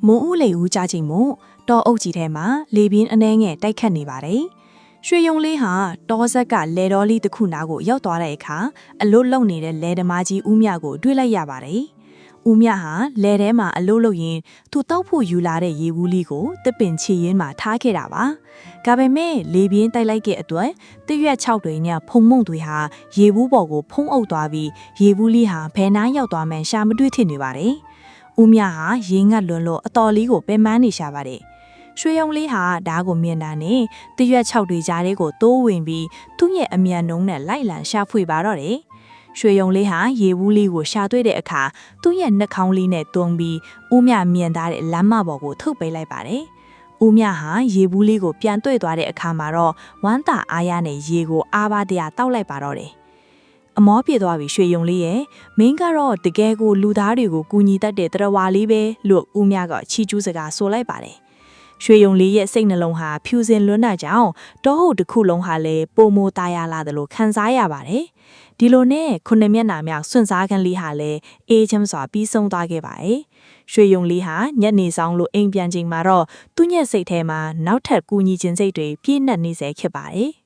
မိုးဦးလေဦးကြချိန်မို့တောအုပ်ကြီးထဲမှာလေပြင်းအနှဲငယ်တိုက်ခတ်နေပါတယ်။ရွှေယုံလေးဟာတောဆက်ကလေတော်လေးတစ်ခုနားကိုရောက်သွားတဲ့အခါအလွတ်လုံနေတဲ့လေဓမားကြီးဦးမြကိုတွေ့လိုက်ရပါတယ်။ဦးမြဟာလေထဲမှာအလွတ်လုံရင်သူတောက်ဖို့ယူလာတဲ့ရေဘူးလေးကိုတစ်ပင်ချီရင်းမှာထားခဲ့တာပါ။ဒါပေမဲ့လေပြင်းတိုက်လိုက်တဲ့အတွက်တရွက်6တွေညဖုံမုံတွေဟာရေဘူးပေါ်ကိုဖုံးအုပ်သွားပြီးရေဘူးလေးဟာဘယ်နှမ်းရောက်သွားမှန်းရှာမတွေ့ထင်နေပါတယ်။ဦးမြဟာရေငတ်လွန်းလို့အတော်လေးကိုပင်ပန်းနေရှာပါတယ်။ရွှေယုံလေးဟာဓာတ်ကိုမြင်တာနဲ့တရွက်6တွေကြားထဲကိုတိုးဝင်ပြီးသူ့ရဲ့အမြန်နှုံးနဲ့လိုက်လံရှာဖွေပါတော့တယ်။ရွှေယုံလေးဟာရေဘူးလေးကိုရှာတွေ့တဲ့အခါသူ့ရဲ့နှာခေါင်းလေးနဲ့တွန်းပြီးဦးမြမြင်သားတဲ့လမ်းမပေါ်ကိုထုတ်ပေးလိုက်ပါတယ်။ဦးမြဟာရေဘူးလေးကိုပြန်တွေ့သွားတဲ့အခါမှာတော့ဝမ်းသာအားရနဲ့ရေကိုအားပါတရားတောက်လိုက်ပါတော့တယ်။အမောပြေသွားပြီရွှေယုံလေးရဲ့မင်းကတော့တကယ်ကိုလူသားတွေကိုကူညီတတ်တဲ့တရဝါလေးပဲလို့ဦးမြကချီကျူးစကားဆိုလိုက်ပါတယ်။ရွှေယုံလေးရဲ့စိတ်နှလုံးဟာဖြူစင်လွန်းတာကြောင့်တောဟုတ်တစ်ခုလုံးဟာလည်းပိုမိုตายလာတယ်လို့ခံစားရပါတယ်။ဒီလိုနဲ့ခုနှစ်မျက်နှာမြောက်စွန့်စားခန်းလေးဟာလည်းအေးချမ်းစွာပြီးဆုံးသွားခဲ့ပါတယ်။ရွှေယုံလေးဟာညနေဆောင်လို့အိမ်ပြန်ချိန်မှာတော့သူ့ရဲ့စိတ်ထဲမှာနောက်ထပ်ကူညီခြင်းစိတ်တွေပြည့်နှက်နေစေခဲ့ပါတယ်။